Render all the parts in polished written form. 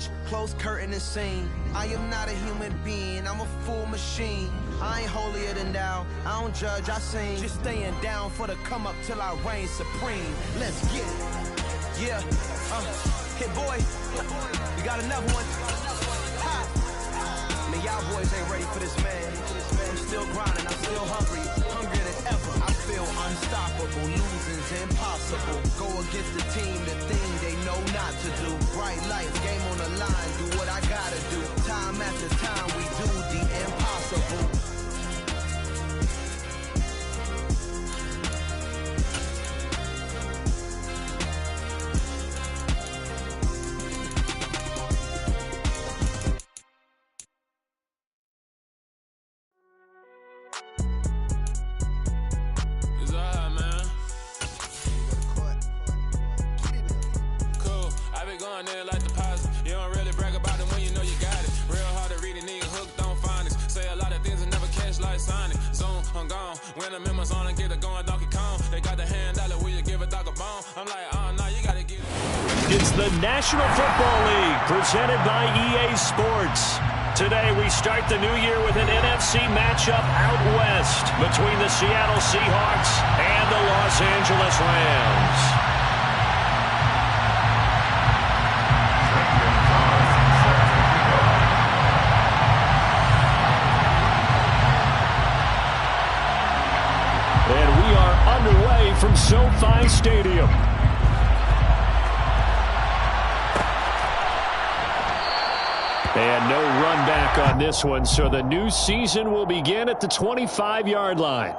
watch, close curtain and scene. I am not a human being, I'm a full machine. I ain't holier than thou, I don't judge, I sing. Just staying down for the come up till I reign supreme. Let's get it. Yeah, hit boy, we got another one. Ha. Man, y'all boys ain't ready for this, man. I'm still grinding, I'm still hungry, hungrier than ever. I feel unstoppable, losing's impossible. Go against the team, the thing they know not to do. Bright lights, game on the line, do what I gotta do. Time after time, we do the impossible. It's the National Football League presented by EA Sports. Today we start the new year with an NFC matchup out west between the Seattle Seahawks and the Los Angeles Rams. And we are underway from SoFi Stadium. And no run back on this one, so the new season will begin at the 25-yard line.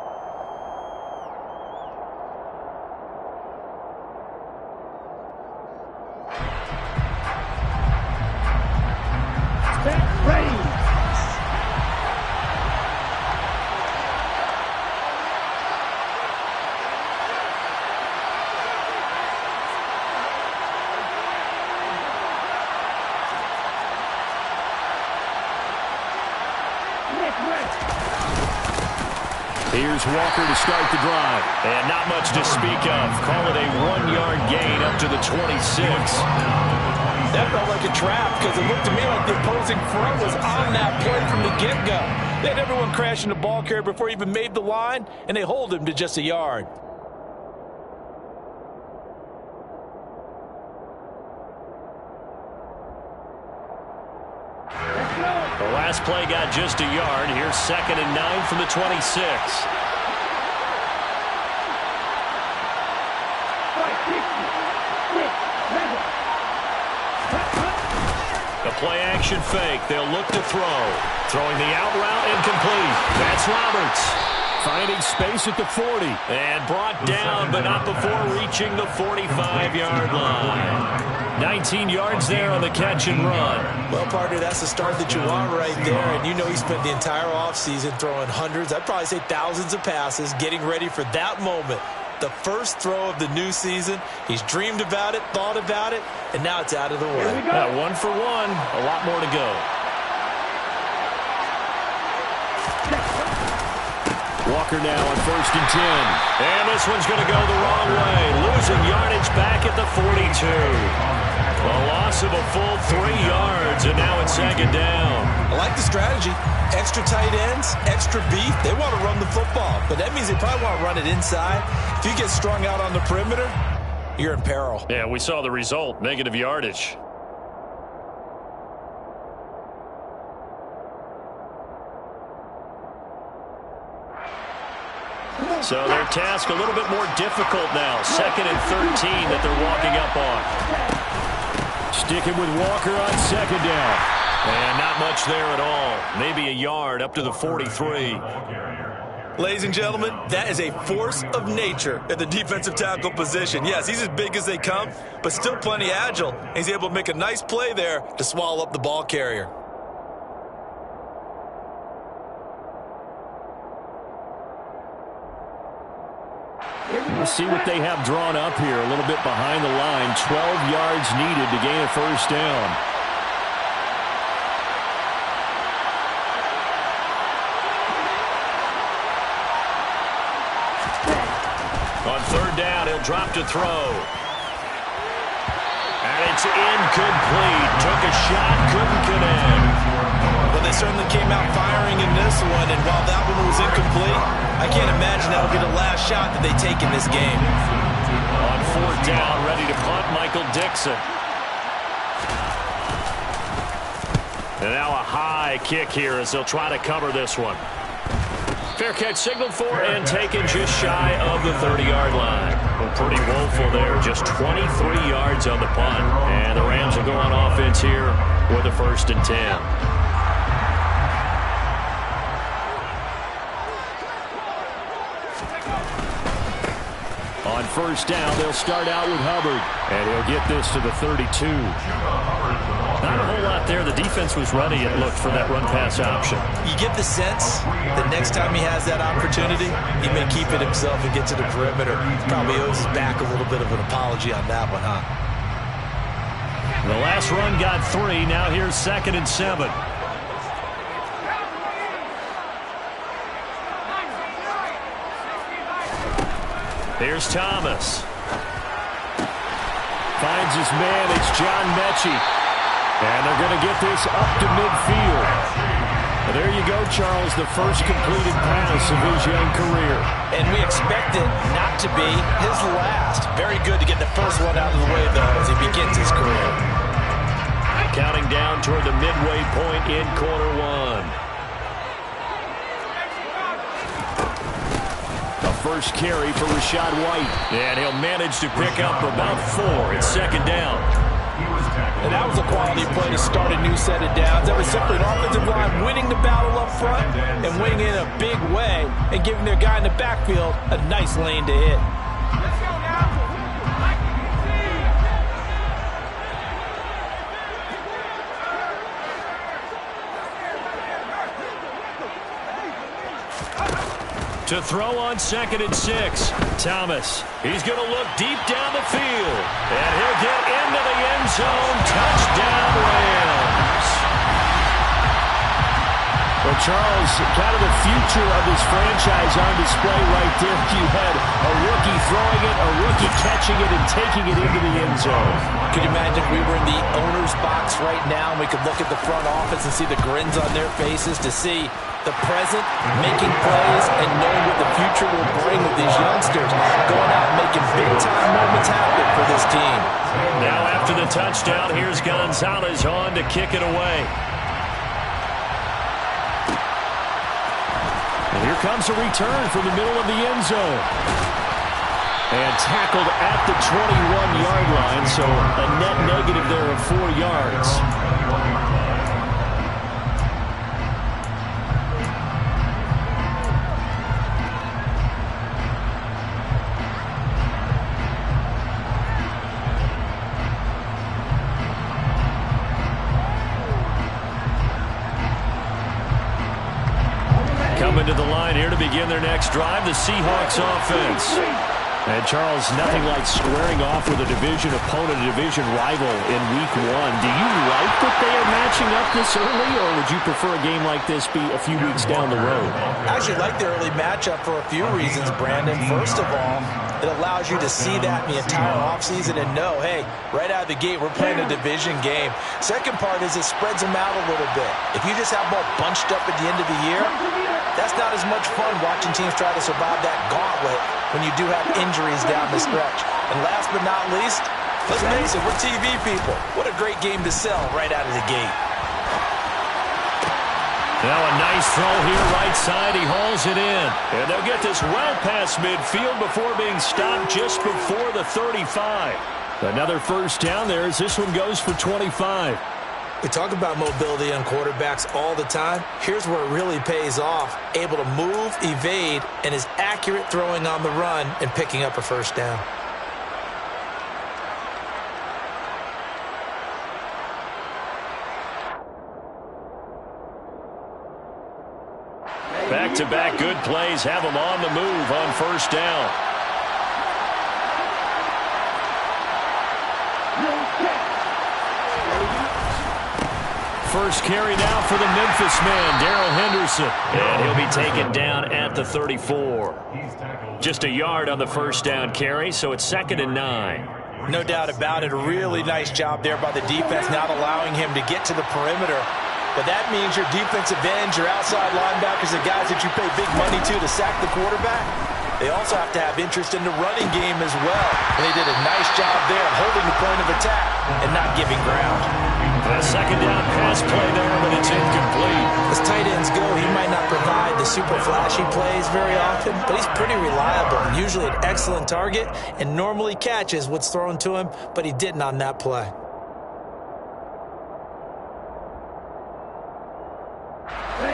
Here's Walker to start the drive. And not much to speak of. Call it a 1-yard gain up to the 26. That felt like a trap because it looked to me like the opposing front was on that play from the get-go. They had everyone crashing the ball carrier before he even made the line, and they hold him to just a yard. The last play got just a yard. Here's 2nd and 9 from the 26. The play-action fake. They'll look to throw. Throwing the out route incomplete. That's Roberts. Finding space at the 40. And brought down, but not before reaching the 45-yard line. 19 yards there on the catch and run. Well, partner, that's the start that you want right there. And you know he spent the entire offseason throwing hundreds, I'd probably say thousands of passes, getting ready for that moment. The first throw of the new season. He's dreamed about it, thought about it, and now it's out of the way. 1 for 1. A lot more to go. Walker now on 1st and 10. And this one's going to go the wrong way. Losing yardage back at the 42. A loss of a full 3 yards, and now it's 2nd down. I like the strategy. Extra tight ends, extra beef. They want to run the football, but that means they probably want to run it inside. If you get strung out on the perimeter, you're in peril. Yeah, we saw the result, negative yardage. So their task a little bit more difficult now. 2nd and 13 that they're walking up on. Sticking with Walker on 2nd down. And not much there at all. Maybe a yard up to the 43. Ladies and gentlemen, that is a force of nature at the defensive tackle position. Yes, he's as big as they come, but still plenty agile. He's able to make a nice play there to swallow up the ball carrier. Let's see what they have drawn up here. A little bit behind the line. 12 yards needed to gain a 1st down. On 3rd down, he'll drop to throw. And it's incomplete. Took a shot, couldn't connect. Well, they certainly came out firing in this one, and while that one was incomplete, I can't imagine that'll be the last shot that they take in this game. On fourth down, ready to punt, Michael Dixon. And now a high kick here as they'll try to cover this one. Fair catch signaled for and taken just shy of the 30-yard line. Well, pretty woeful there. Just 23 yards on the punt. And the Rams will go on offense here with a 1st and 10. On first down, they'll start out with Hubbard. And he'll get this to the 32. Not a whole lot there. The defense was ready, it looked, for that run-pass option. You get the sense that next time he has that opportunity, he may keep it himself and get to the perimeter. Probably owes his back a little bit of an apology on that one, huh? The last run got 3. Now here's 2nd and 7. Here's Thomas. Finds his man. It's John Mechie. And they're going to get this up to midfield. Well, there you go, Charles, the first completed pass of his young career. And we expect it not to be his last. Very good to get the first one out of the way, though, as he begins his career. Counting down toward the midway point in quarter 1. The first carry for Rachaad White. And he'll manage to pick up about 4. It's 2nd down. And that was a quality play to start a new set of downs. That was simply an offensive line winning the battle up front and winning in a big way and giving their guy in the backfield a nice lane to hit. To throw on 2nd and 6. Thomas. He's going to look deep down the field. And he'll get into the end zone. Touchdown, Rams. Well, Charles, kind of the future of this franchise on display right there. You had a rookie throwing it, a rookie catching it, and taking it into the end zone. Could you imagine if we were in the owner's box right now and we could look at the front office and see the grins on their faces to see the present, making plays, and knowing what the future will bring with these youngsters, going out and making big-time moments happen for this team. Now after the touchdown, here's Gonzalez on to kick it away. And here comes a return from the middle of the end zone. And tackled at the 21-yard line, so a net negative there of 4 yards. Coming to the line here to begin their next drive, the Seahawks offense. And, Charles, nothing like squaring off with a division opponent, a division rival in Week 1. Do you like that they are matching up this early, or would you prefer a game like this be a few weeks down the road? I actually like the early matchup for a few reasons, Brandon. First of all, it allows you to see that in the entire offseason and know, hey, right out of the gate, we're playing a division game. Second part is it spreads them out a little bit. If you just have them all bunched up at the end of the year, that's not as much fun watching teams try to survive that gauntlet when you do have injuries down the stretch. And last but not least, let's face it, we're TV people. What a great game to sell right out of the gate. Now a nice throw here, right side. He hauls it in. And they'll get this well past midfield before being stopped just before the 35. Another first down there as this one goes for 25. We talk about mobility on quarterbacks all the time. Here's where it really pays off. Able to move, evade, and is accurate throwing on the run and picking up a first down. Back-to-back good plays have them on the move on first down. First carry now for the Memphis man, Darrell Henderson. And he'll be taken down at the 34. Just a yard on the first down carry, so it's 2nd and 9. No doubt about it. A really nice job there by the defense, not allowing him to get to the perimeter. But that means your defensive ends, your outside linebackers, the guys that you pay big money to sack the quarterback, they also have to have interest in the running game as well. And they did a nice job there of holding the point of attack and not giving ground. A second down pass play there, but it's incomplete. As tight ends go, he might not provide the super flashy plays very often, but he's pretty reliable. Usually an excellent target and normally catches what's thrown to him, but he didn't on that play.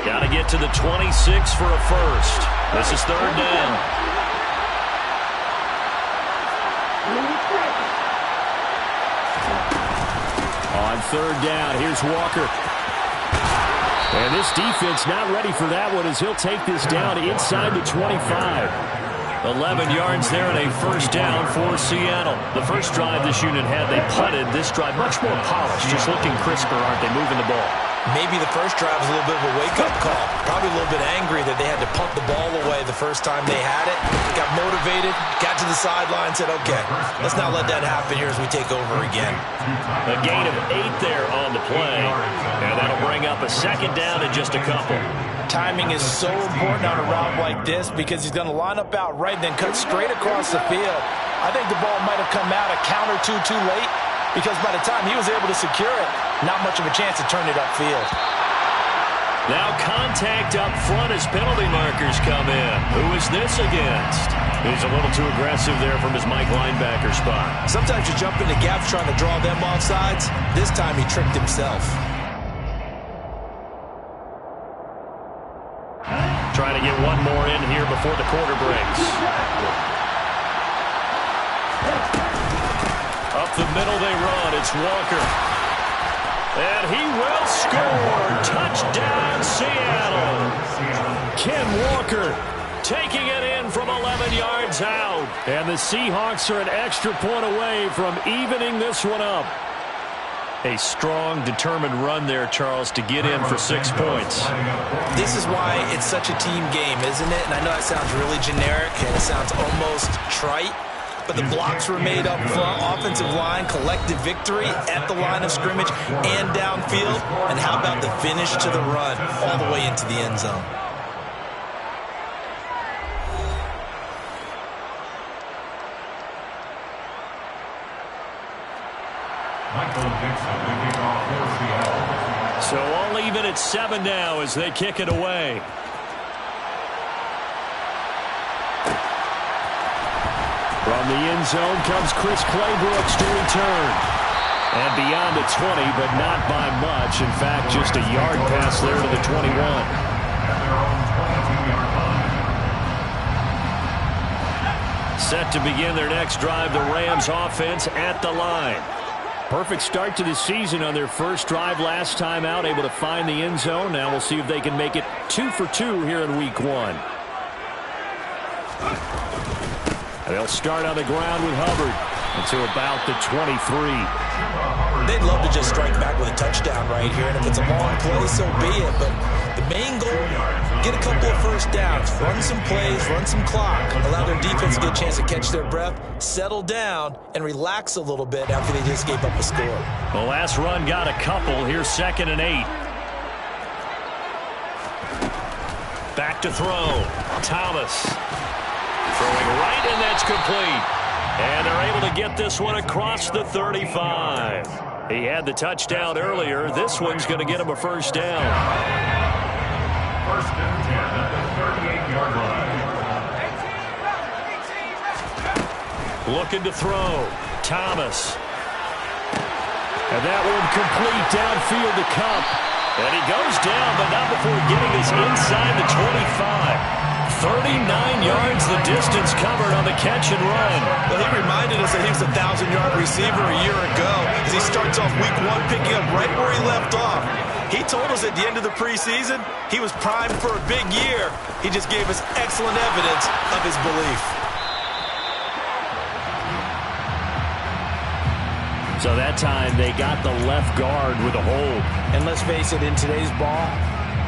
Got to get to the 26 for a first. This is third down. On third down, here's Walker. And this defense not ready for that one as he'll take this down inside the 25. 11 yards there and a first down for Seattle. The first drive this unit had, they punted. This drive much more polished, just looking crisper, aren't they, moving the ball? Maybe the first drive was a little bit of a wake-up call. Probably a little bit angry that they had to punt the ball away the first time they had it. Got motivated, got to the sideline, said, okay, let's not let that happen here as we take over again. A gain of 8 there on the play, and that'll bring up a second down in just a couple. Timing is so important on a route like this because he's going to line up out right and then cut straight across the field. I think the ball might have come out a count or two too late because by the time he was able to secure it, not much of a chance to turn it upfield. Now contact up front as penalty markers come in. Who is this against? He's a little too aggressive there from his Mike linebacker spot. Sometimes you jump into gaps trying to draw them off sides. This time he tricked himself. Trying to get one more in here before the quarter breaks. Up the middle they run. It's Walker. And he will score. Touchdown, Seattle. Ken Walker taking it in from 11 yards out. And the Seahawks are an extra point away from evening this one up. A strong, determined run there, Charles, to get in for 6 points. This is why it's such a team game, isn't it? And I know that sounds really generic and it sounds almost trite. But the blocks were made up front, offensive line, collective victory at the line of scrimmage and downfield. And how about the finish to the run all the way into the end zone? So all even at 7 now as they kick it away. From the end zone comes Chris Claybrooks to return. And beyond the 20, but not by much. In fact, just a yard pass there to the 21. Set to begin their next drive, the Rams offense at the line. Perfect start to the season on their first drive last time out, able to find the end zone. Now we'll see if they can make it 2 for 2 here in week 1. They'll start on the ground with Hubbard until about the 23. They'd love to just strike back with a touchdown right here, and if it's a long play, so be it. But the main goal, get a couple of first downs, run some plays, run some clock, allow their defense to get a chance to catch their breath, settle down, and relax a little bit after they just gave up a score. The last run got a couple. Here's 2nd and 8. Back to throw. Thomas. Throwing right, and that's complete. And they're able to get this one across the 35. He had the touchdown earlier. This one's going to get him a first down. First and 10 at the 38-yard line. Looking to throw. Thomas. And that one complete downfield to Kupp. And he goes down, but not before getting this inside the 25. 39 yards the distance covered on the catch and run. Well, he reminded us that he was a 1,000-yard receiver a year ago as he starts off week 1 picking up right where he left off. He told us at the end of the preseason he was primed for a big year. He just gave us excellent evidence of his belief. So that time they got the left guard with a hold. And let's face it, in today's ball,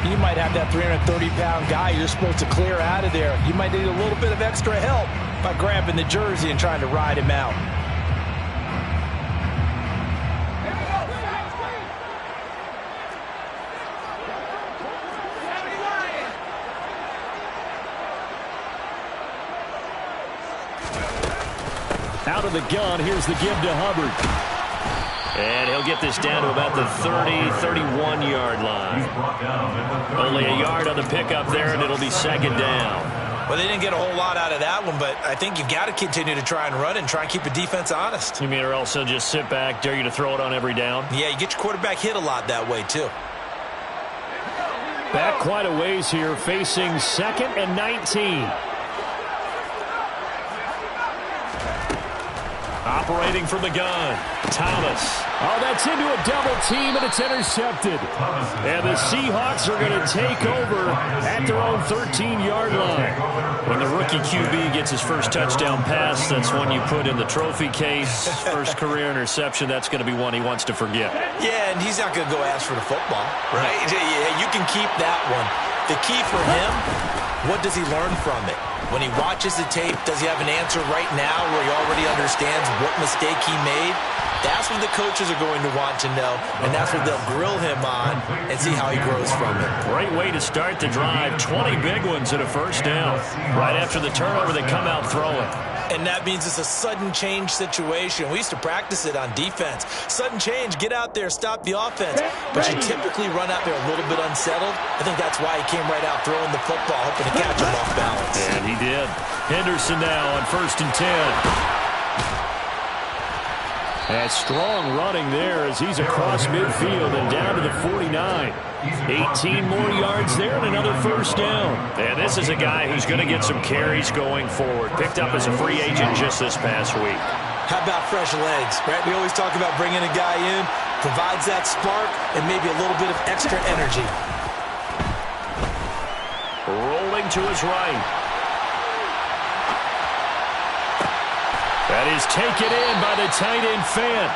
you might have that 330-pound guy you're supposed to clear out of there. You might need a little bit of extra help by grabbing the jersey and trying to ride him out. out of the gun. Here's the give to Hubbard. And he'll get this down to about the 30, 31-yard line. Only a yard on the pickup there, and it'll be second down. Well, they didn't get a whole lot out of that one, but I think you've got to continue to try and run and try and keep the defense honest. You mean or else they'll just sit back, dare you to throw it on every down? Yeah, you get your quarterback hit a lot that way, too. Back quite a ways here, facing 2nd and 19. Operating from the gun, Thomas. Oh, that's into a double team, and it's intercepted. And the Seahawks are going to take over at their own 13-yard line. When the rookie QB gets his first touchdown pass, that's one you put in the trophy case. First career interception, that's going to be one he wants to forget. Yeah, and he's not going to go ask for the football, right? Yeah, you can keep that one. The key for him, what does he learn from it? When he watches the tape, does he have an answer right now where he already understands what mistake he made? That's what the coaches are going to want to know, and that's what they'll grill him on and see how he grows from it. Great way to start the drive. 20 big ones and a first down. Right after the turnover, they come out throwing. And that means it's a sudden change situation. We used to practice it on defense. Sudden change, get out there, stop the offense. But you typically run out there a little bit unsettled. I think that's why he came right out throwing the football, hoping to catch him off balance. And he did. Henderson now on 1st and 10. And strong running there as he's across midfield and down to the 49. 18 more yards there and another first down. And this is a guy who's going to get some carries going forward. Picked up as a free agent just this past week. How about fresh legs, right? We always talk about bringing a guy in, provides that spark and maybe a little bit of extra energy. Rolling to his right. That is taken in by the tight end Fant.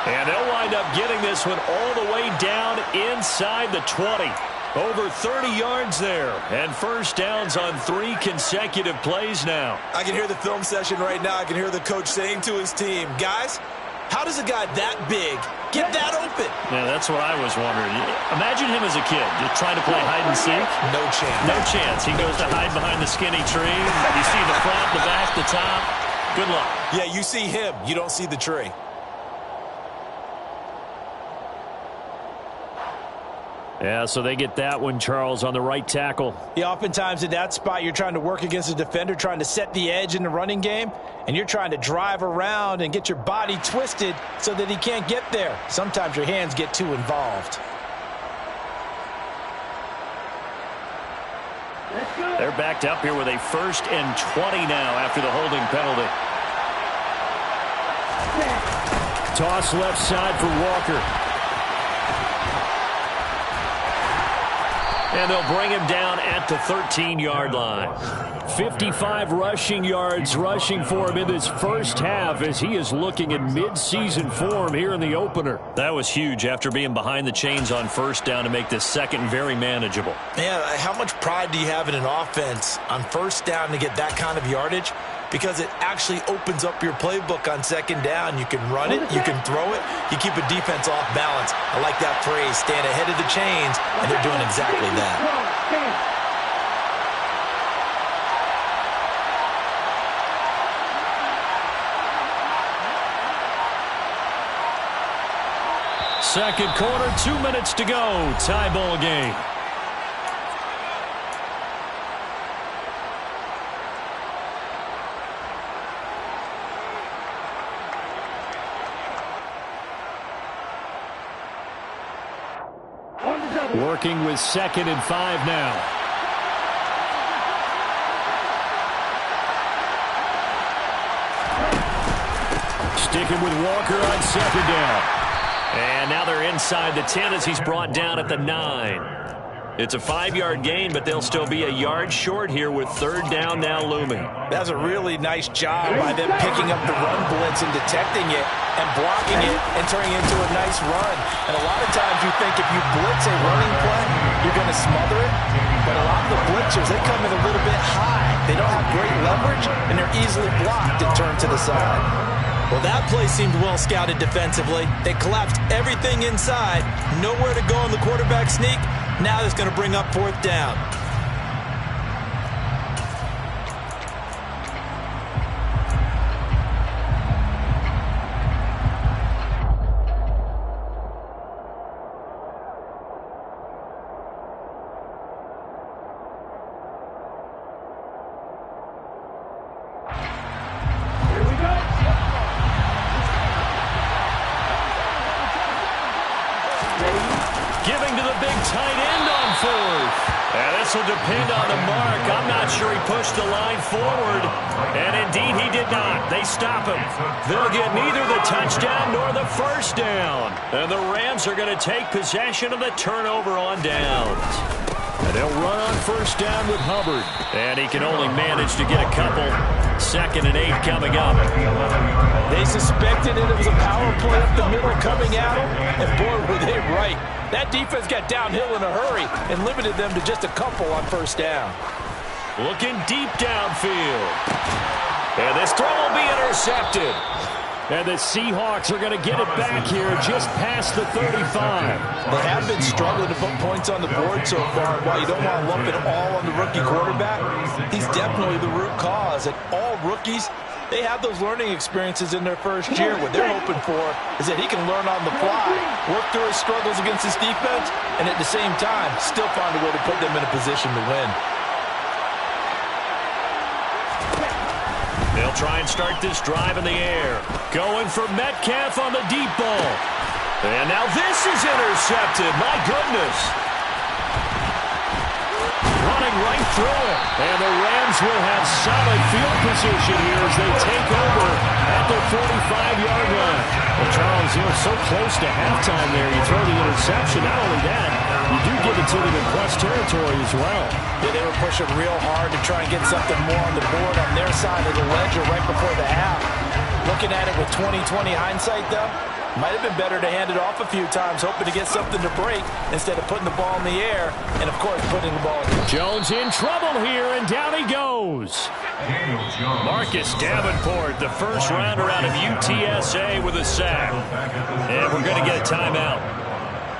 And they'll wind up getting this one all the way down inside the 20. Over 30 yards there. And first downs on 3 consecutive plays now. I can hear the film session right now. I can hear the coach saying to his team, guys, how does a guy that big get that open? Yeah, that's what I was wondering. Imagine him as a kid, just trying to play hide and seek. No chance. No chance. He goes to hide behind the skinny tree. You see the front, the back, the top. Good luck. Yeah, you see him. You don't see the tree. Yeah, so they get that one, Charles, on the right tackle. Yeah, oftentimes in that spot, you're trying to work against a defender, trying to set the edge in the running game, and you're trying to drive around and get your body twisted so that he can't get there. Sometimes your hands get too involved. They're backed up here with a 1st and 20 now after the holding penalty. Toss left side for Walker. And they'll bring him down at the 13-yard line. 55 rushing yards rushing for him in this first half as he is looking in mid-season form here in the opener. That was huge after being behind the chains on first down to make this second very manageable. Yeah, how much pride do you have in an offense on first down to get that kind of yardage? Because it actually opens up your playbook on second down. You can run it, you can throw it, you keep a defense off balance. I like that phrase, stand ahead of the chains, and they're doing exactly that. Second quarter, 2 minutes to go. Tie ball game. Working with 2nd and 5 now. Sticking with Walker on 2nd down. And now they're inside the 10 as he's brought down at the 9. It's a 5-yard gain, but they'll still be a yard short here with 3rd down now looming. That's a really nice job by them picking up the run blitz and detecting it and blocking it and turning it into a nice run. And a lot of times you think if you blitz a running play, you're going to smother it. But a lot of the blitzers, they come in a little bit high. They don't have great leverage, and they're easily blocked and turned to the side. Well, that play seemed well scouted defensively. They collapsed everything inside. Nowhere to go on the quarterback sneak. Now it's going to bring up 4th down. Giving to the big tight end on fourth. And this will depend on the mark. I'm not sure he pushed the line forward. And indeed he did not. They stop him. They'll get neither the touchdown nor the first down. And the Rams are going to take possession of the turnover on downs. And they'll run on first down with Hubbard. And he can only manage to get a couple. 2nd and 8 coming up. They suspected it was a power play up the middle coming at them. And boy, were they right. That defense got downhill in a hurry and limited them to just a couple on first down. Looking deep downfield. And this throw will be intercepted. And the Seahawks are going to get it back here just past the 35. They have been struggling to put points on the board so far. While you don't want to lump it all on the rookie quarterback, he's definitely the root cause. And all rookies, they have those learning experiences in their first year. What they're hoping for is that he can learn on the fly, work through his struggles against his defense, and at the same time, still find a way to put them in a position to win. They'll try and start this drive in the air. Going for Metcalf on the deep ball. And now this is intercepted. My goodness. Running right through it. And the Rams will have solid field position here as they take over at the 45-yard line. Well, Charles, you're so close to halftime there. You throw the interception. Not only that, you do give it to them in plus territory as well. Yeah, they were pushing real hard to try and get something more on the board on their side of the ledger right before the half. Looking at it with 20/20 hindsight, though, might have been better to hand it off a few times, hoping to get something to break instead of putting the ball in the air and, of course, putting the ball in. Jones in trouble here, and down he goes. Marcus Davenport, the first rounder out of UTSA with a sack. And we're going to get a timeout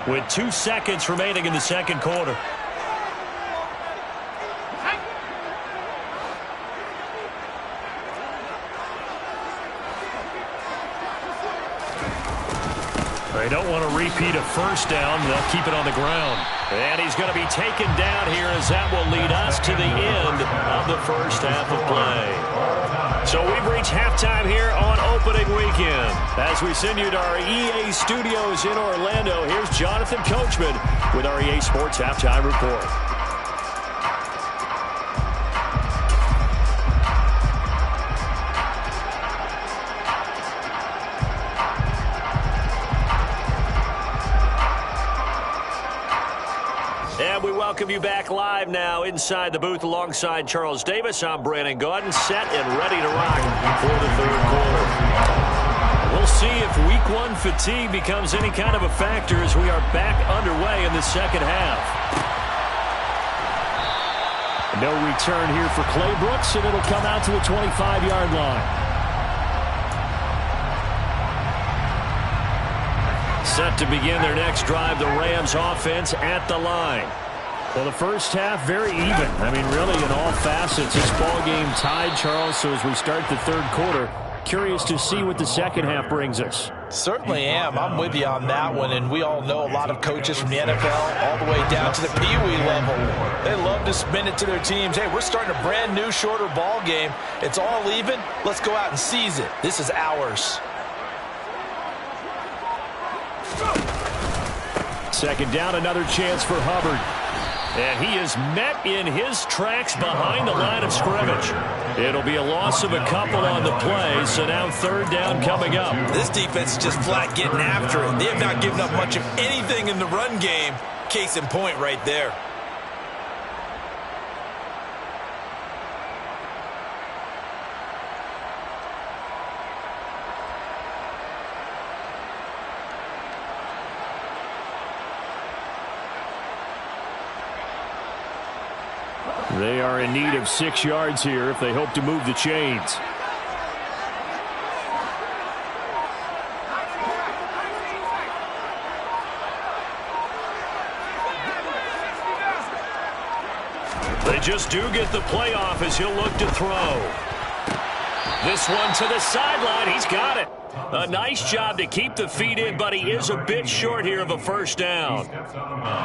with 2 seconds remaining in the second quarter. They don't want to repeat a first down. They'll keep it on the ground. And he's going to be taken down here as that will lead us to the end of the first half of play. So we've reached halftime here on opening weekend. As we send you to our EA studios in Orlando, here's Jonathan Coachman with our EA Sports Halftime Report. And we welcome you back live now inside the booth alongside Charles Davis. I'm Brandon Gaudin, set and ready to rock for the third quarter. We'll see if week one fatigue becomes any kind of a factor as we are back underway in the second half. No return here for Clay Brooks, and it'll come out to the 25-yard line. Set to begin their next drive, the Rams offense at the line. Well, the first half, very even. I mean, really, in all facets, this ball game tied, Charles. So as we start the third quarter, curious to see what the second half brings us. Certainly am. I'm with you on that one. And we all know a lot of coaches from the NFL all the way down to the Pee Wee level. They love to spin it to their teams. Hey, we're starting a brand new, shorter ball game. It's all even. Let's go out and seize it. This is ours. Second down, another chance for Hubbard. And he is met in his tracks behind the line of scrimmage. It'll be a loss of a couple on the play, so now third down coming up. This defense is just flat getting after it. They have not given up much of anything in the run game. Case in point right there. They are in need of 6 yards here if they hope to move the chains. They just do get the playoff as he'll look to throw. This one to the sideline. He's got it. A nice job to keep the feet in, but he is a bit short here of a first down.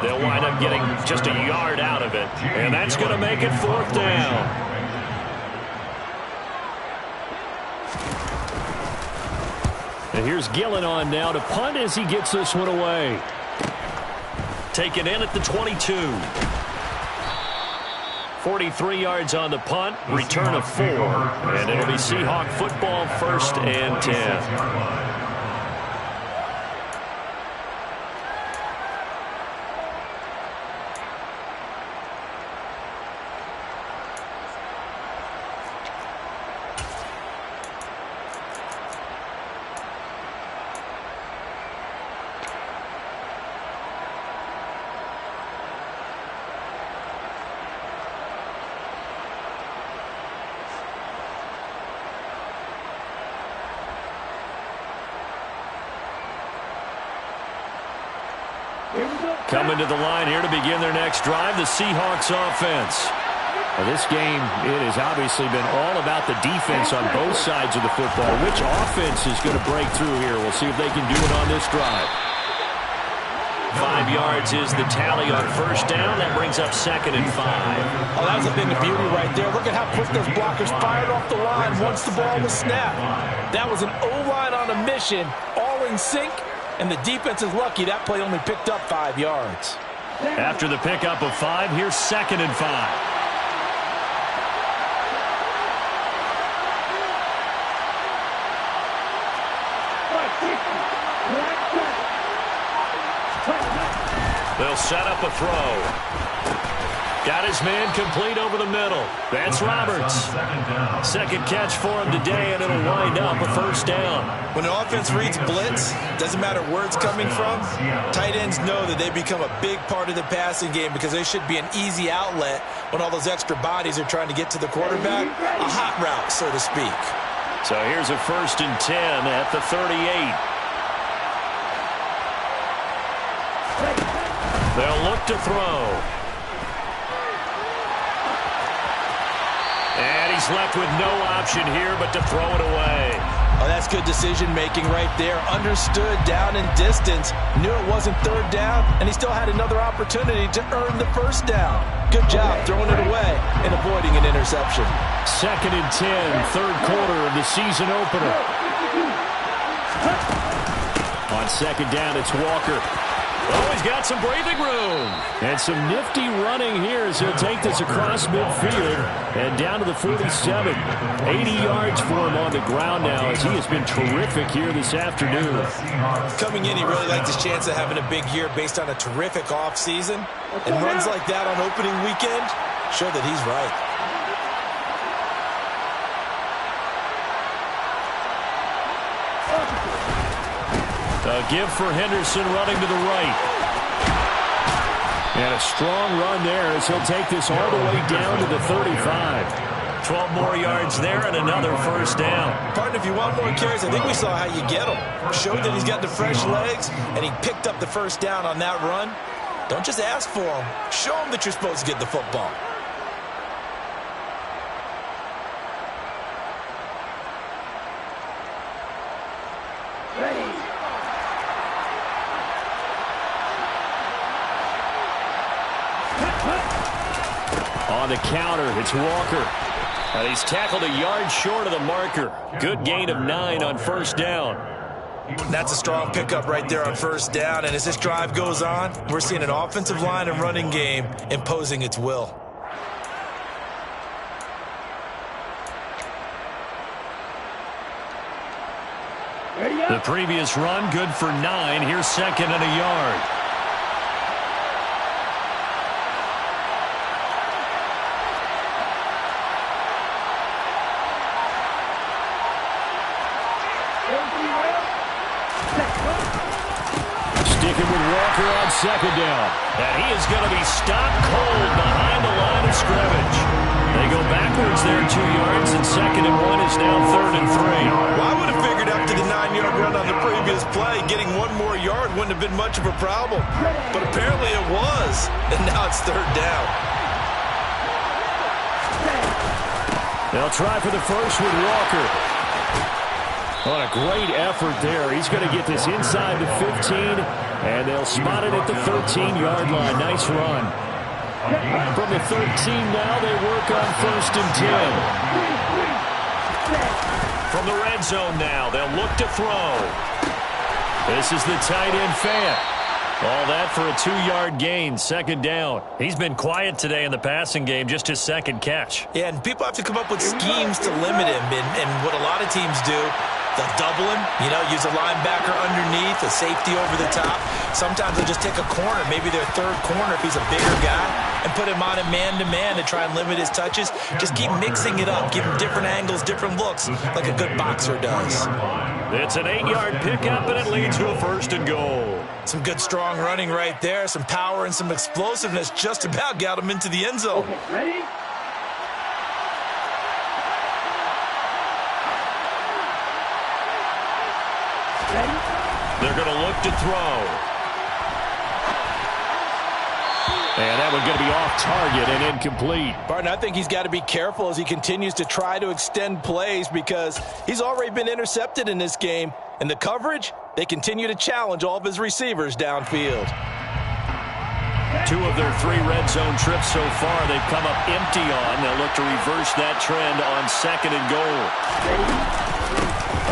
They'll wind up getting just a yard out of it, and that's going to make it fourth down. And here's Gillen on now to punt as he gets this one away. taken in at the 22. 43 yards on the punt, return of 4, and it'll be Seahawk football, 1st and 10. Coming to the line here to begin their next drive, the Seahawks offense. Well, this game, it has obviously been all about the defense on both sides of the football. Which offense is going to break through here? We'll see if they can do it on this drive. 5 yards is the tally on 1st down. That brings up 2nd and 5. Oh, that was a thing of beauty right there. Look at how quick those blockers fired off the line once the ball was snapped. That was an O-line on a mission, all in sync. And the defense is lucky that play only picked up 5 yards. After the pickup of 5, here's 2nd and 5. They'll set up a throw. Got his man complete over the middle. That's Roberts. 2nd catch for him today, and it'll wind up a 1st down. When the offense reads blitz, doesn't matter where it's coming from, tight ends know that they become a big part of the passing game because they should be an easy outlet when all those extra bodies are trying to get to the quarterback. A hot route, so to speak. So here's a 1st and 10 at the 38. They'll look to throw. And he's left with no option here but to throw it away. Oh, that's good decision-making right there. Understood down and distance. Knew it wasn't 3rd down, and he still had another opportunity to earn the 1st down. Good job throwing it away and avoiding an interception. 2nd and 10, 3rd quarter of the season opener. On 2nd down, it's Walker. Oh, he's got some breathing room. And some nifty running here as he'll take this across midfield and down to the 47. 80 yards for him on the ground now as he has been terrific here this afternoon. Coming in, he really liked his chance of having a big year based on a terrific offseason. And runs like that on opening weekend show that he's right. A give for Henderson running to the right. And a strong run there as he'll take this all the way down to the 35. 12 more yards there and another 1st down. Partner, if you want more carries, I think we saw how you get them. Showed that he's got the fresh legs, and he picked up the 1st down on that run. Don't just ask for them. Show them that you're supposed to get the football. On the counter, it's Walker. And he's tackled a yard short of the marker. Good gain of 9 on 1st down. That's a strong pickup right there on 1st down. And as this drive goes on, we're seeing an offensive line and running game imposing its will. The previous run, good for 9. Here's 2nd and a yard. Sticking with Walker on 2nd down. And he is going to be stopped cold behind the line of scrimmage. They go backwards there 2 yards, and 2nd and 1 is now 3rd and 3. Well, I would have figured after the 9-yard run on the previous play, getting 1 more yard wouldn't have been much of a problem. But apparently it was, and now it's 3rd down. They'll try for the 1st with Walker. What a great effort there. He's going to get this inside the 15, and they'll spot it at the 13-yard line. Nice run. From the 13 now, they work on 1st and 10. From the red zone now, they'll look to throw. This is the tight end Fant. All that for a 2-yard gain, second down. He's been quiet today in the passing game, just his second catch. Yeah, and people have to come up with schemes to limit him. And what a lot of teams do, they'll double him, use a linebacker underneath, a safety over the top. Sometimes they'll just take a corner, maybe their third corner if he's a bigger guy, and put him on a man-to-man to try and limit his touches. Just keep mixing it up, give him different angles, different looks, like a good boxer does. It's an 8-yard pickup, and it leads to a first and goal. Some good, strong running right there, some power and some explosiveness just about got him into the end zone. Okay, ready? They're going to look to throw. And that one's going to be off target and incomplete. Barton, I think he's got to be careful as he continues to try to extend plays because he's already been intercepted in this game. And the coverage, they continue to challenge all of his receivers downfield. 2 of their 3 red zone trips so far, they've come up empty on. They'll look to reverse that trend on second and goal.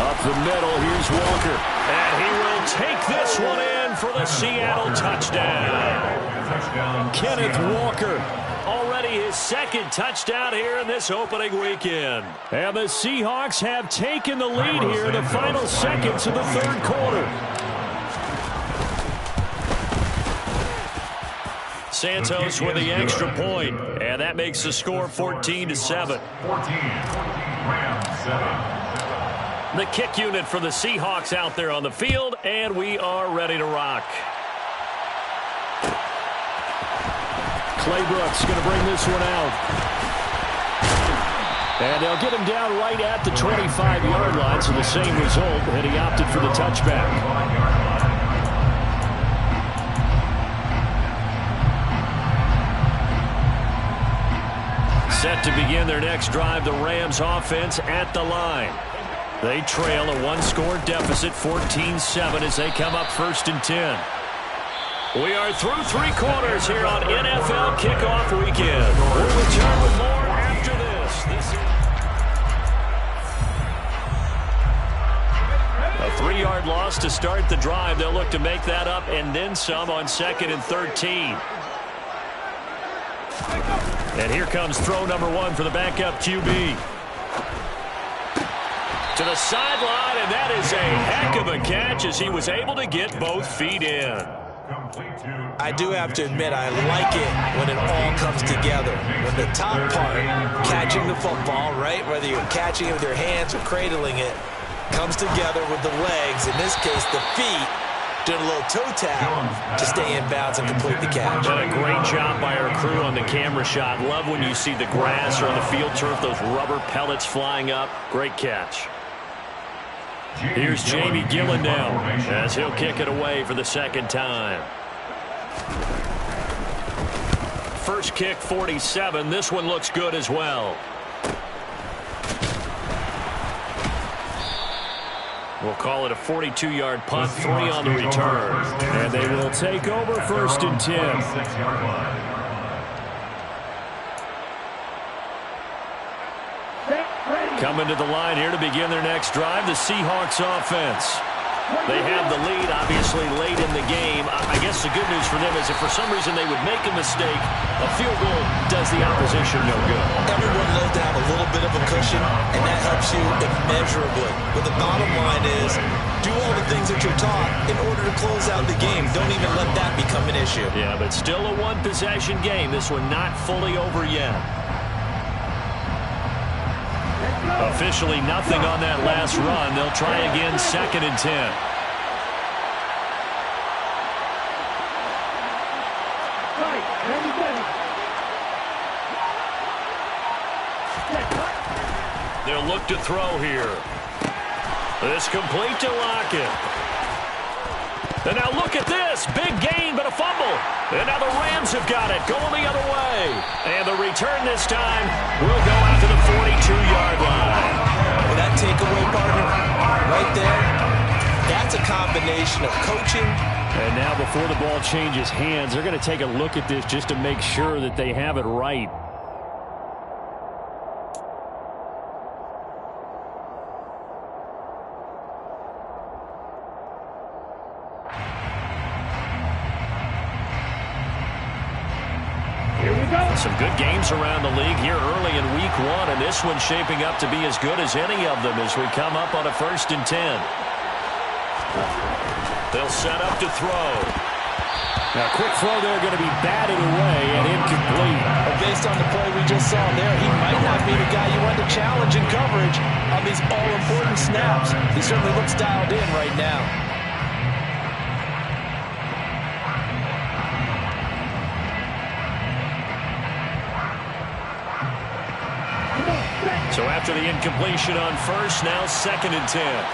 Up the middle, here's Walker. And he will take this one in for the Seattle touchdown. Kenneth Walker, already his second touchdown here in this opening weekend. And the Seahawks have taken the lead here in the final seconds of the third quarter. Santos with the extra point, and that makes the score 14-7. The kick unit for the Seahawks out there on the field, and we are ready to rock. Claybrooks going to bring this one out. And they'll get him down right at the 25-yard line, so the same result, and he opted for the touchback. Set to begin their next drive, the Rams offense at the line. They trail a 1-score deficit, 14-7, as they come up first and 10. We are through 3 quarters here on NFL Kickoff Weekend. We'll return with more after this. A 3-yard loss to start the drive. They'll look to make that up and then some on 2nd and 13. And here comes throw number 1 for the backup QB. To the sideline, and that is a heck of a catch as he was able to get both feet in. I do have to admit, I like it when it all comes together. When the top part, catching the football, right, whether you're catching it with your hands or cradling it, comes together with the legs, in this case the feet, doing a little toe tap to stay in bounds and complete the catch. Done a great job by our crew on the camera shot. Love when you see the grass or on the field turf, those rubber pellets flying up. Great catch. Here's Jamie Gillen now as he'll kick it away for the second time. First kick, 47. This one looks good as well. We'll call it a 42-yard punt, 3 on the return. And they will take over first and 10. Coming to the line here to begin their next drive, the Seahawks offense. They have the lead, obviously, late in the game. I guess the good news for them is if for some reason they would make a mistake, a field goal does the opposition no good. Everyone loves to have a little bit of a cushion, and that helps you immeasurably. But the bottom line is, do all the things that you're taught in order to close out the game. Don't even let that become an issue. Yeah, but still a one-possession game. This one not fully over yet. Officially nothing on that last run. They'll try again, 2nd and 10. They'll look to throw here. This complete to Lockett. And now look at this. Big gain, but a fumble. And now the Rams have got it, going the other way. And the return this time will go out to the 42-yard line. Well, that takeaway, partner, right there, that's a combination of coaching. And now before the ball changes hands, they're going to take a look at this just to make sure that they have it right. Some good games around the league here early in week 1, and this one's shaping up to be as good as any of them as we come up on a 1st and 10. They'll set up to throw. Now, a quick throw there going to be batted away and incomplete. Well, based on the play we just saw there, he might not be the guy you want to challenge in coverage on these all-important snaps. He certainly looks dialed in right now. So after the incompletion on 1st, now 2nd and 10.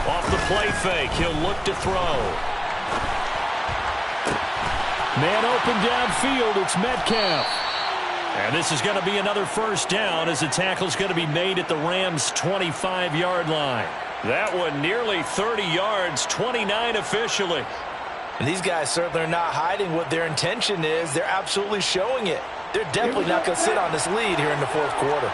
Off the play fake, he'll look to throw. Man open downfield, it's Metcalf. And this is going to be another 1st down as the tackle's going to be made at the Rams' 25-yard line. That one nearly 30 yards, 29 officially. And these guys certainly are not hiding what their intention is. They're absolutely showing it. They're definitely not going to sit on this lead here in the 4th quarter.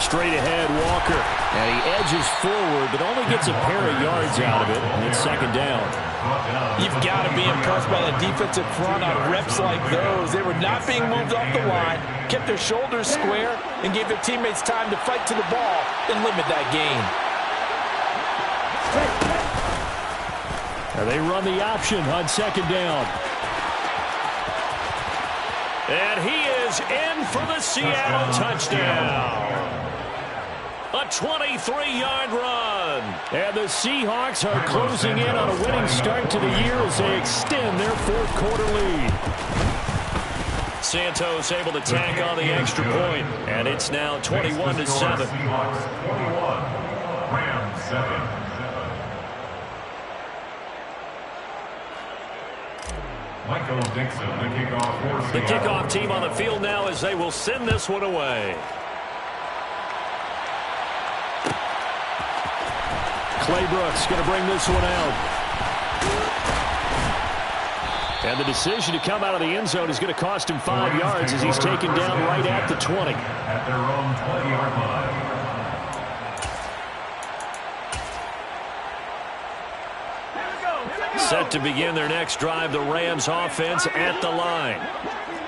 Straight ahead, Walker. And he edges forward, but only gets a pair of yards out of it. And it's 2nd down. You've got to be impressed by the defensive front on reps like those. They were not being moved off the line, kept their shoulders square, and gave their teammates time to fight to the ball and limit that gain. Now they run the option on 2nd down. And he is in for the Seattle touchdown. A 23-yard run. And the Seahawks are closing in on a winning start to the year as they extend their 4th quarter lead. Santos able to tack on the extra point, and it's now 21-7. Seahawks 21, Rams 7. Michael Dixon, the kickoff for The Seattle. kickoff team on the field now as they will send this one away. Clay Brooks going to bring this one out. And the decision to come out of the end zone is going to cost him 5 yards as he's taken down right at the 20. At their own 20-yard line. Set to begin their next drive, the Rams offense at the line.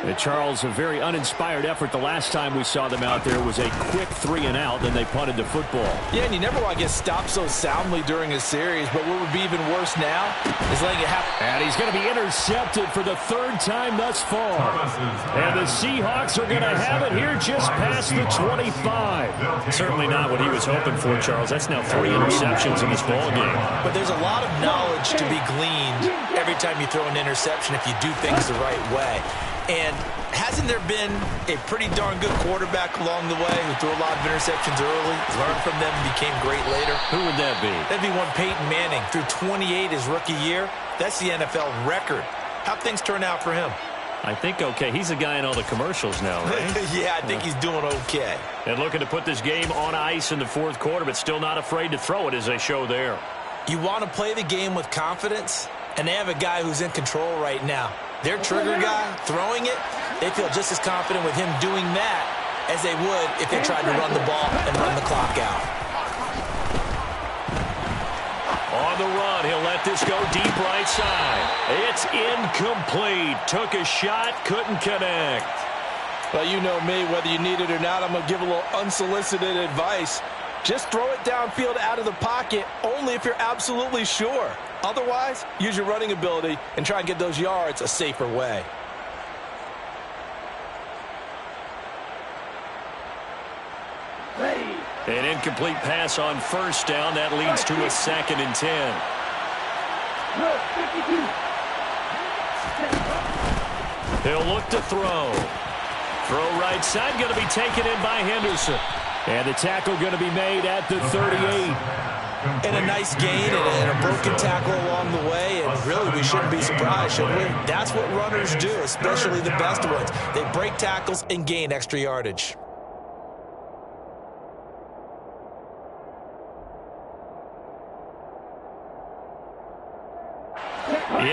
And Charles, a very uninspired effort the last time we saw them out there was a quick 3-and-out, then they punted the football. Yeah, and you never want to get stopped so soundly during a series, but what would be even worse now is letting it happen. And he's going to be intercepted for the 3rd time thus far. And the Seahawks are going to have it here just past the 25. Certainly not what he was hoping for, Charles. That's now 3 interceptions in this ball game. But there's a lot of knowledge to be gleaned every time you throw an interception if you do things the right way. And hasn't there been a pretty darn good quarterback along the way who threw a lot of interceptions early, learned from them, and became great later? Who would that be? That'd be one Peyton Manning. Threw 28 his rookie year. That's the NFL record. How'd things turn out for him? I think okay. He's the guy in all the commercials now, right? Yeah, I think he's doing okay. And looking to put this game on ice in the 4th quarter, but still not afraid to throw it as they show there. You want to play the game with confidence, and they have a guy who's in control right now. Their trigger guy throwing it, they feel just as confident with him doing that as they would if they tried to run the ball and run the clock out. On the run, he'll let this go deep right side. It's incomplete. Took a shot, couldn't connect. Well, you know me, whether you need it or not, I'm going to give a little unsolicited advice. Just throw it downfield out of the pocket only if you're absolutely sure. Otherwise, use your running ability and try and get those yards a safer way. An incomplete pass on 1st down. That leads to a 2nd and 10. He'll look to throw. Throw right side, going to be taken in by Henderson. And the tackle going to be made at the 38. And a nice gain and a broken tackle along the way. And really, we shouldn't be surprised, should we? That's what runners do, especially the best ones. They break tackles and gain extra yardage.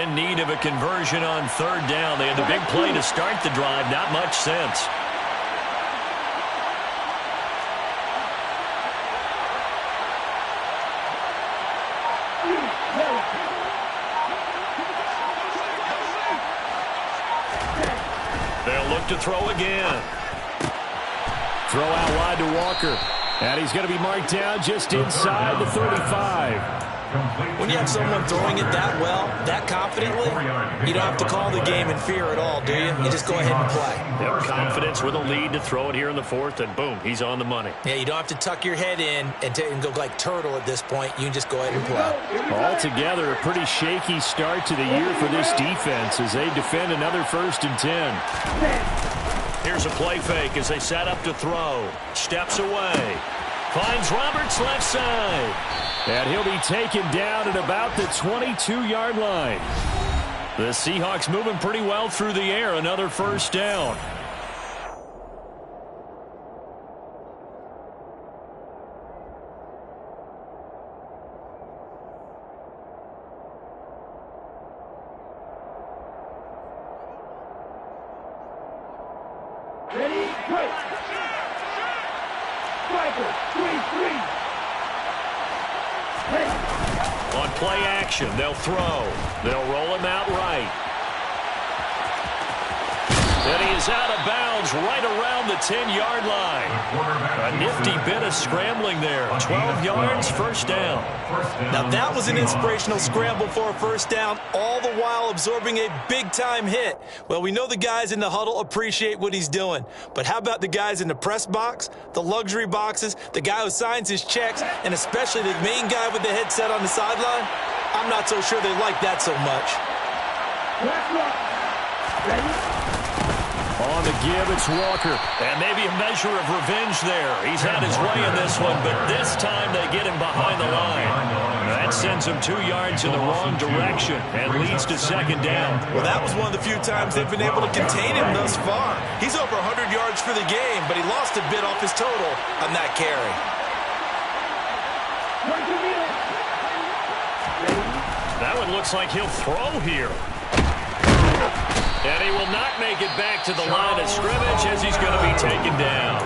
in need of a conversion on third down. They had the big play to start the drive. Not much sense. They'll look to throw again. Throw out wide to Walker. And he's going to be marked down just inside the 35. When you have someone throwing it that well, that confidently, you don't have to call the game in fear at all, do you? You just go ahead and play. Yep, confidence with a lead to throw it here in the fourth, and boom, he's on the money. Yeah, you don't have to tuck your head in and go like turtle at this point. You can just go ahead and play. Altogether, a pretty shaky start to the year for this defense as they defend another 1st and 10. Here's a play fake as they set up to throw. Steps away. Finds Roberts left side. And he'll be taken down at about the 22-yard line. The Seahawks moving pretty well through the air. Another 1st down. Ready, quick. Striker, 3-3. On play action, they'll throw. They'll roll him out right. And he is out of bounds right around the 10-yard line. A nifty bit of scrambling there. 12 yards, 1st down. Now that was an inspirational scramble for a 1st down, all the while absorbing a big-time hit. Well, we know the guys in the huddle appreciate what he's doing. But how about the guys in the press box, the luxury boxes, the guy who signs his checks, and especially the main guy with the headset on the sideline? I'm not so sure they like that so much. On the give, it's Walker. And maybe a measure of revenge there. He's had his way in this one, but this time they get him behind the line. That sends him 2 yards in the wrong direction and leads to 2nd down. Well, that was one of the few times they've been able to contain him thus far. He's over 100 yards for the game, but he lost a bit off his total on that carry. That one looks like he'll throw here. And he will not make it back to the line of scrimmage as he's going to be taken down.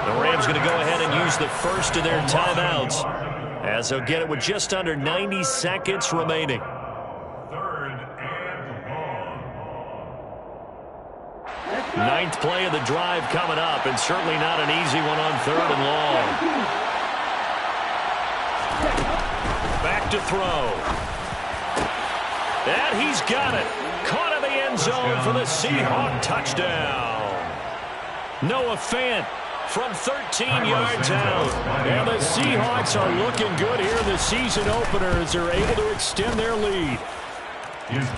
The Rams going to go ahead and use the first of their timeouts as they'll get it with just under 90 seconds remaining. 3rd and long. 9th play of the drive coming up, and certainly not an easy one on 3rd and long. Back to throw. And he's got it. Caught in the end zone for the Seahawk touchdown. Noah Fant from 13 yards out. And the Seahawks are looking good here in the season opener as they're able to extend their lead.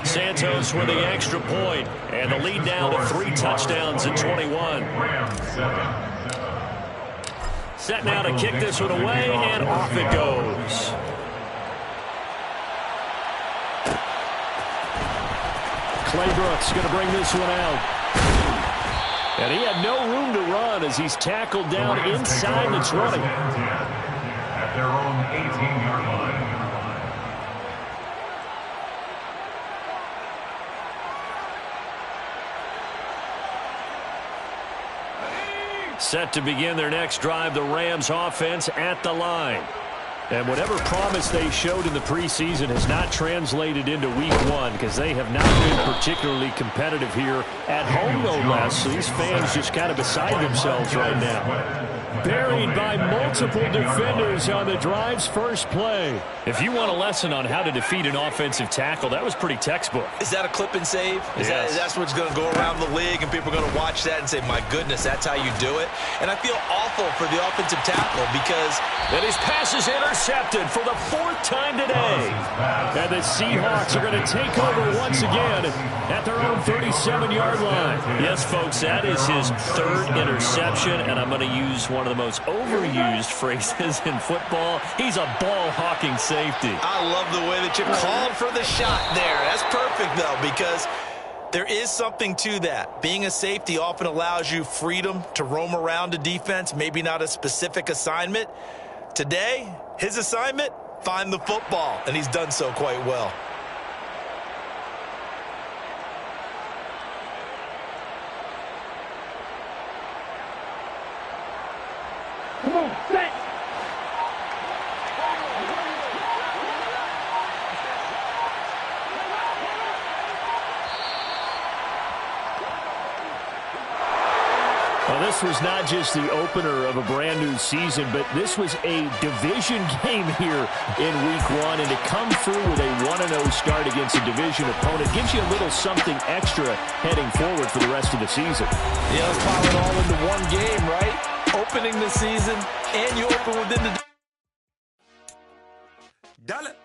Santos with the extra point, and the lead now to 3 touchdowns in 21. Set now to kick this one away, and off it goes. Clay Brooks going to bring this one out. And he had no room to run as he's tackled down inside the 20. At their own 18-yard line. Set to begin their next drive, the Rams offense at the line. And whatever promise they showed in the preseason has not translated into week 1 because they have not been particularly competitive here at home, no less. So these fans just kind of beside themselves right now. Buried by multiple defenders on the drive's first play. If you want a lesson on how to defeat an offensive tackle, that was pretty textbook. Is that a clip and save? Yes. That's what's going to go around the league, and people are going to watch that and say, my goodness, that's how you do it? And I feel awful for the offensive tackle because that his pass is intercepted for the 4th time today. And the Seahawks are going to take over once again at their own 37-yard line. Yes, folks, that is his 3rd interception, and I'm going to use one of the most overused phrases in football. He's a ball-hawking safety. I love the way that you called for the shot there. That's perfect, though, because there is something to that. Being a safety often allows you freedom to roam around a defense, maybe not a specific assignment. Today, his assignment, find the football, and he's done so quite well. Come on, set. Well, this was not just the opener of a brand new season, but this was a division game here in week one. And to come through with a 1-0 start against a division opponent gives you a little something extra heading forward for the rest of the season. Yeah, let's pile it all into one game, right? Opening the season, and you open within the... Dale.